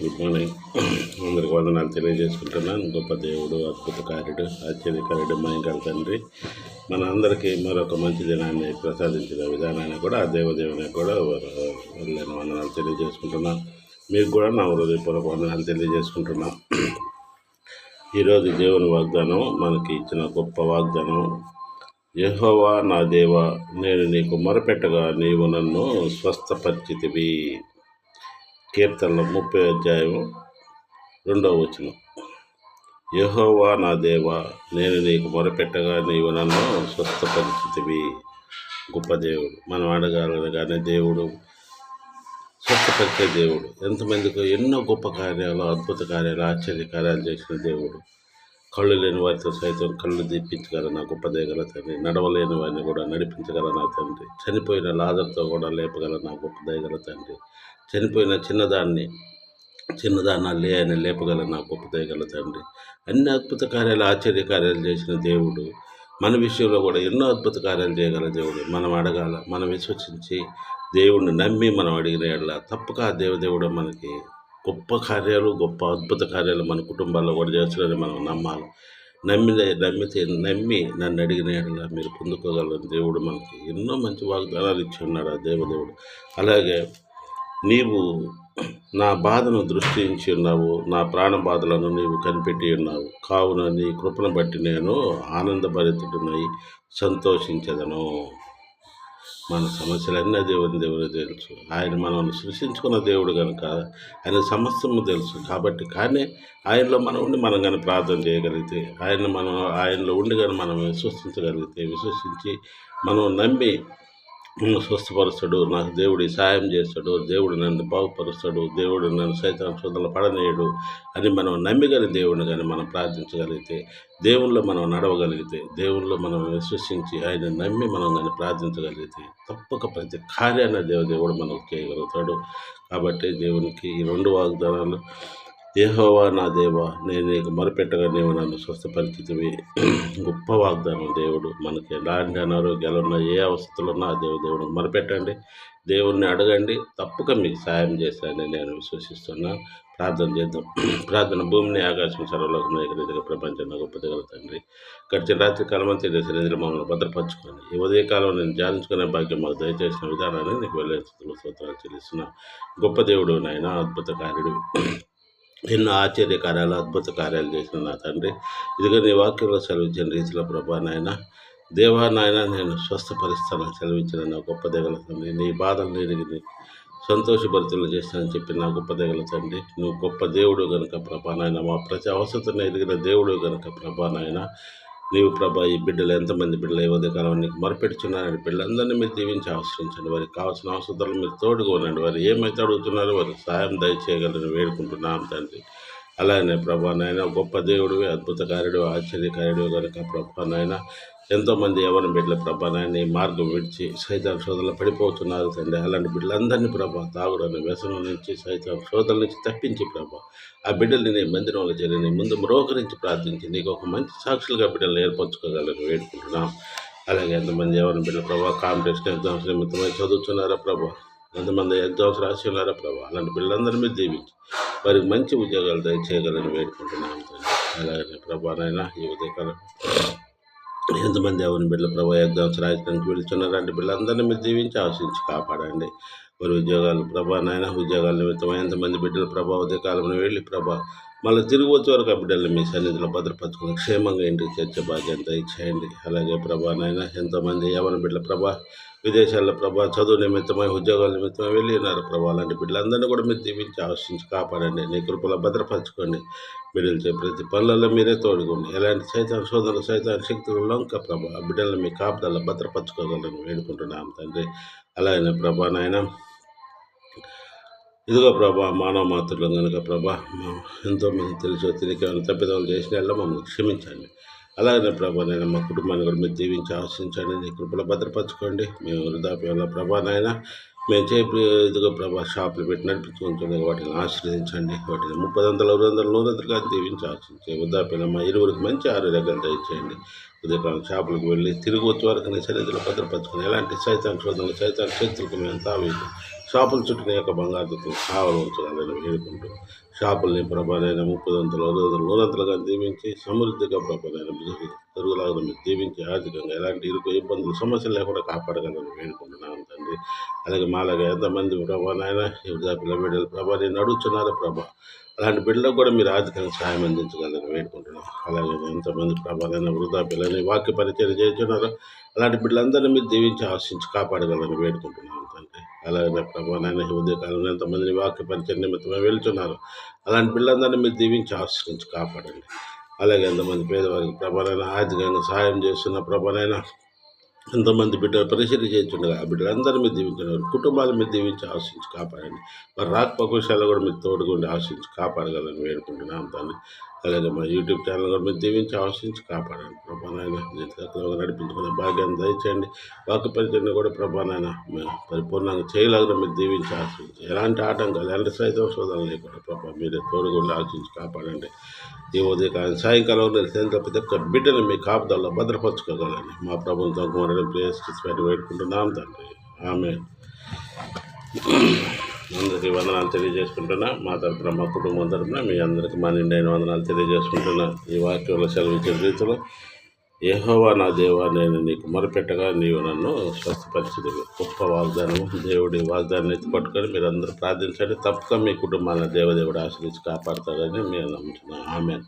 Good morning. అందరికి వందనాలు తెలియజేసుకుంటున్నాను. గొప్ప దేవుడు, అద్భుతకార్యుడు, ఆశ్చర్యకార్యుడు, మహింకర తండ్రి మన అందరికీ మరొక మంచి దినాన్ని ప్రసాదించిన విధానాన్ని కూడా ఆ దేవదేవునికి కూడా నేను వందనాలు తెలియజేసుకుంటున్నాను. మీకు కూడా నా హృదయపూర్వక వందనాలు తెలియజేసుకుంటున్నాం. ఈరోజు దేవుని వాగ్దానం మనకి ఇచ్చిన గొప్ప వాగ్దానం. యెహోవా నా దేవా, నేను నీకు మొరపెట్టగా నీవు నన్ను స్వస్థపరిచితివి. కీర్తనలు 30 అధ్యాయం 2వ వచనం. యెహోవా నా దేవా, నేను నీకు మొరపెట్టగా నీవు నన్ను స్వస్థపరిచితివి. గొప్ప దేవుడు, మనం అడగాలని దేవుడు స్వస్థపరిచే దేవుడు. ఎంతమందికి ఎన్నో గొప్ప కార్యాలు, అద్భుత కార్యాలు, ఆశ్చర్య కార్యాలు చేసిన దేవుడు. కళ్ళు లేని వారితో సైతం కళ్ళు దీపించగల నా గొప్ప దేగల తండ్రి. నడవలేని వారిని కూడా నడిపించగల నా తండ్రి. చనిపోయిన లాజరుతో కూడా లేపగల నా గొప్ప దేగల తండ్రి. చనిపోయిన చిన్నదాన్ని అని లేపగల నా గొప్ప దేగల తండ్రి. అన్ని అద్భుత కార్యాలు, ఆశ్చర్య కార్యాలు చేసిన దేవుడు మన విషయంలో కూడా ఎన్నో అద్భుత కార్యాలు చేయగల దేవుడు. మనం అడగాల, మనం విశ్వసించి దేవుడిని నమ్మి మనం అడిగిన ఎడల తప్పక ఆ దేవదేవుడు మనకి గొప్ప కార్యాలు, గొప్ప అద్భుత కార్యాలు మన కుటుంబాల్లో కూడా చేస్తారని మనం నమ్మాలి. నమ్మి నన్ను అడిగిన ఎడల మీరు పొందుకోగలరు. దేవుడు మనకి ఎన్నో మంచి వాగ్దానాలు ఇచ్చి ఉన్నాడు ఆ దేవదేవుడు. అలాగే నీవు నా బాధను దృష్టించి ఉన్నావు, నా ప్రాణ బాధలను నీవు కనిపెట్టి ఉన్నావు. కావున నీ కృపను బట్టి నేను ఆనందభరితుడినై సంతోషించదను. మన సమస్యలన్నీ దేవుని తెలుసు. ఆయన మనల్ని సృష్టించుకున్న దేవుడు కనుక ఆయన సమస్తము తెలుసు. కాబట్టి కానీ ఆయనలో మనం ఉండి మనం కానీ ప్రార్థన చేయగలిగితే, ఆయనలో ఉండి కానీ మనం విశ్వసించి మనం నమ్మి స్వస్థపరుస్తాడు, నాకు దేవుడి సాయం చేస్తాడు, దేవుడు నన్ను బాగుపరుస్తాడు, దేవుడు నన్ను సైతాన్ శోధనలో పడనేయడు అని మనం నమ్మిగలి దేవుడిని కానీ మనం ప్రార్థించగలిగితే, దేవుళ్ళో మనం నడవగలిగితే, దేవుళ్ళో మనం విశ్వసించి ఆయన నమ్మి మనం కానీ ప్రార్థించగలిగితే తప్పక ప్రతి కార్యాన్ని దేవుడు మనకు చేయగలుగుతాడు. కాబట్టి దేవునికి ఈ 2 వాగ్దానాలు. యెహోవా నా దేవా, నేను నీకు మొరపెట్టగా నీవు నన్ను స్వస్థపరిచితివి. గొప్ప వాగ్దానం. దేవుడు మనకి ఎలాంటి అనారోగ్యాలు ఉన్నా, ఏ అవస్థలు ఉన్నా ఆ దేవుడికి మొరపెట్టండి, దేవుడిని అడగండి, తప్పక మీకు సాయం చేస్తానని నేను విశ్వసిస్తున్నా. ప్రార్థన చేద్దాం. ప్రార్థన. భూమిని ఆకాశం సర్వలోకం ఏకరీతిగా ప్రపంచంలో గొప్ప దిగల తండ్రి, గడిచిన రాత్రి కాలమంతా నీ సన్నిధిలో మమ్మల్ని భద్రపరచుకొని ఈ ఉదయకాలం నేను ధ్యానించుకునే భాగ్యం మాకు దయచేసిన విధానాన్ని నీకు వెళ్ళే స్తోత్రాలు చెల్లిస్తున్నా. గొప్ప దేవుడు నాయన, అద్భుత కార్యుడు, ఎన్నో ఆశ్చర్య కార్యాలు, అద్భుత కార్యాలు చేసిన నా తండ్రి, ఇదిగో నీ వాక్యంలో సెలవిచ్చిన రీతిలో ప్రభా నాయన దేవా నాయన నేను స్వస్థపరిస్తానని సెలవిచ్చిన నా గొప్ప దిగల తండ్రి. నీ బాధలు ఎరిగి సంతోషభరితులు చేస్తానని చెప్పి నా గొప్ప దిగల తండ్రి. నువ్వు గొప్ప దేవుడు కనుక ప్రభా నాయన, మా ప్రతి అవసరతను ఎదిగిన దేవుడు కనుక ప్రభా నాయన, నీవు ప్రభా ఈ బిడ్డలు ఎంతమంది బిడ్డలు ఏ ఉదయకాలం నీకు మొరపెట్టుచున్నారని బిడ్డలందరినీ మీరు దీవించి ఆశ్రయించండి. వారికి కావాల్సిన అవసరాలు మీరు తోడుగా ఉండండి. వారు ఏమైతే అడుగుతున్నారో వారికి సాయం దయచేయగలని వేడుకుంటున్నాం తండ్రి. అలానే ప్రభా నాయన గొప్ప దేవుడు, అద్భుతకారుడు, ఆశ్చర్యకారుడు కనుక ప్రభా నాయన ఎంతోమంది ఎవరిని బిడ్డల ప్రభా నాయన ఈ మార్గం విడిచి సైతాన్ శోధనలో పడిపోతున్నారు తండ్రి. అలాంటి బిడ్డలందరినీ ప్రభా తాగుడని వ్యసనం నుంచి, సైతాన్ శోధన నుంచి తప్పించి ప్రభా ఆ బిడ్డల్ని నీ మందిరంలో చేరి నీ ముందు మ్రోకరించి ప్రార్థించి నీకు ఒక మంచి సాక్షులుగా బిడ్డలు ఏర్పరచుకోగలని వేడుకుంటున్నాం. అలాగే ఎంతమంది ఎవరిని బిడ్డల ప్రభా కాంపిటీషన్ ఎగ్జామ్స్ నిమిత్తమై చదువుతున్నారా ప్రభా, ఎంతమంది ఎగ్జామ్స్ రాసి ఉన్నారా ప్రభా, అలాంటి బిడ్డలందరి మీద దీవించి వారికి మంచి ఉద్యోగాలు దయచేయగలని వేడుకుంటున్నాం తండ్రి. అలాగే ప్రభానైనా ఈ ఉదయకాలం ఎంతమంది ఎవరిని బిడ్డల ప్రభా ఎగ్జామ్స్ రాయడానికి వెళ్తున్నారంటే బిడ్డలందరినీ మీరు దీవించి ఆశించి కాపాడండి. వారి ఉద్యోగాలు ప్రభా నాయన, ఉద్యోగాల నిమిత్తం ఎంతమంది బిడ్డల ప్రభా ఉదయకాలంలో వెళ్ళి ప్రభా మళ్ళీ తిరిగి వచ్చే వరకు ఆ బిడ్డలు మీ సన్నిధిలో భద్రపరచుకుని క్షేమంగా ఇంటికి తెచ్చే భాగ్యం దయచేయండి. అలాగే ప్రభా నాయన ఎంతోమంది ఎవరి బిడ్డల ప్రభా విదేశాల్లో ప్రభా చదువు నిమిత్తమై, ఉద్యోగాల నిమిత్తమై వెళ్ళి ఉన్నారు ప్రభా, అలాంటి బిడ్డలందరినీ కూడా మీరు దీవించి ఆశించి కాపాడండి. నీ కృపలో భద్రపరచుకోండి. బిడ్డలు ప్రతి పనులలో మీరే తోడుకోండి. ఎలాంటి సైతాన్ శోధనలు, సైతాన్ శక్తులు లొంక ప్రభా ఆ బిడ్డలను మీ కాపుదల్లో భద్రపరచుకోగలని వేడుకుంటున్నాం తండ్రి. అలాగే ప్రభా నాయన ఇదిగో ప్రభా మానవ మాతృలం కనుక ప్రభా ఎంతోమంది తెలుసో తెలియక తప్పిదములు చేసిన వాళ్ళ మమ్మల్ని క్షమించండి. అలాగే ప్రభా నాయన మా కుటుంబాన్ని కూడా మీరు దీవించి ఆశించండి. నీ కృపలో భద్రపరచుకోండి. మేము వృద్ధాప్యంలో ప్రభా నాయన మేము ఇదిగో ప్రభా షాపులు పెట్టి నడిపించుకుంటుంది, వాటిని ఆశ్రయించండి. వాటిని 30 100 100 దీవించి ఆశించండి. వృద్ధాప్యంలో మా ఇరువురికి మంచి ఆరోగ్యాలు దయచేయండి. ఉదయకాలం షాపులకు వెళ్ళి తిరిగి వచ్చే వరకు నీ సన్నిధిలో భద్రపరచుకుని ఎలాంటి సైతాన్ శోధనలు, సైతాన్ శక్తులకు మేము తావి షాపుల చుట్టూ నీ యొక్క బంగారు కావలు ఉంచగలని వేడుకుంటూ షాపుల్ని ప్రభానైనా 30 నూరంతలుగా దీవించి సమృద్ధిగా ప్రభానైనా తరుగులాగా మీరు దీవించి ఆర్థికంగా ఎలాంటి ఇరుకు ఇబ్బందులు సమస్యలు లేకుండా కాపాడగలని వేడుకుంటున్నాను తండ్రి. అలాగే మాలాగా ఎంతమంది ప్రభానైనా వృద్ధాప్యుల బిడ్డలు ప్రభా నేను అడుగుతున్నారు ప్రభా అలాంటి బిడ్డలకు కూడా మీరు ఆర్థికంగా సహాయం అందించగలని వేడుకుంటున్నాం. అలాగే ఎంతమంది ప్రభానైనా వృద్ధాప్యులని వాక్య పరిచయం చేస్తున్నారు అలాంటి బిడ్డలందరినీ మీరు దీవించి ఆశించి కాపాడగలని వేడుకుంటున్నాం తండ్రి. అలాగే ప్రభానైనా ఉదయకాలంలో ఎంతమందిని వాక్య పరిచయం నిమిత్తమే వెళ్తున్నారు అలాంటి బిడ్డలందరినీ మీరు దీవించి ఆశించి కాపాడండి. అలాగే ఎంతమంది పేదవారికి ప్రభానైనా ఆర్థికంగా సహాయం చేస్తున్న ప్రభానైనా ఎంతోమంది బిడ్డలు పరిశీలన చేస్తుండగా ఆ బిడ్డలందరూ మీరు దీవించండి. కుటుంబాలు మీరు దీవించి ఆశించి కాపాడండి. మరి రాకపోకశాలు కూడా మీరు తోడుగుండి ఆశించి కాపాడగలని వేడుకుంటున్నాం తండ్రి. అలాగే మా యూట్యూబ్ ఛానల్ కూడా మీరు దీవించి ఆశించి కాపాడండి. ప్రభానైనా నడిపించుకునే భాగ్యాన్ని దయచేయండి. వాక్య పరిచయం కూడా ప్రభానైనా పరిపూర్ణంగా చేయలాగా మీరు దీవించి ఆశించి ఎలాంటి ఆటంకాలు ఎలాంటి సైతం శోధనలు లేకుండా ప్రభావ మీరే తోడుగుండి ఆశించి కాపాడండి. ఈ ఉదయకాలం సాయంకాలం తెలిసిన ప్రతి ఒక్క బిడ్డను మీ కాపుదల్లో భద్రపరచుకోగలని మా ప్రభుత్వం కుమారుడు ప్రేయస్టి వేడుకుంటున్నాం తండ్రి. ఆమె అందరికీ వందనాలు తెలియజేసుకుంటున్నా. మా తరపున మా కుటుంబం తరపున మీ అందరికీ మా నిండైన వందనాలు తెలియజేసుకుంటున్నా. ఈ వాక్యంలో సెలవిచ్చిన రీతిలో యెహోవా నా దేవా నేను నీకు మొరపెట్టగా నీవు నన్ను స్వస్థపరిచింది గొప్ప వాగ్దానము. దేవుడి వాగ్దానాన్ని ఎత్తి పట్టుకొని మీరు అందరూ ప్రార్థించండి. తప్పక మీ కుటుంబాలను దేవదేవుడు ఆశ్రయించి కాపాడతారని మేము నమ్ముతున్నాం. ఆమేన్.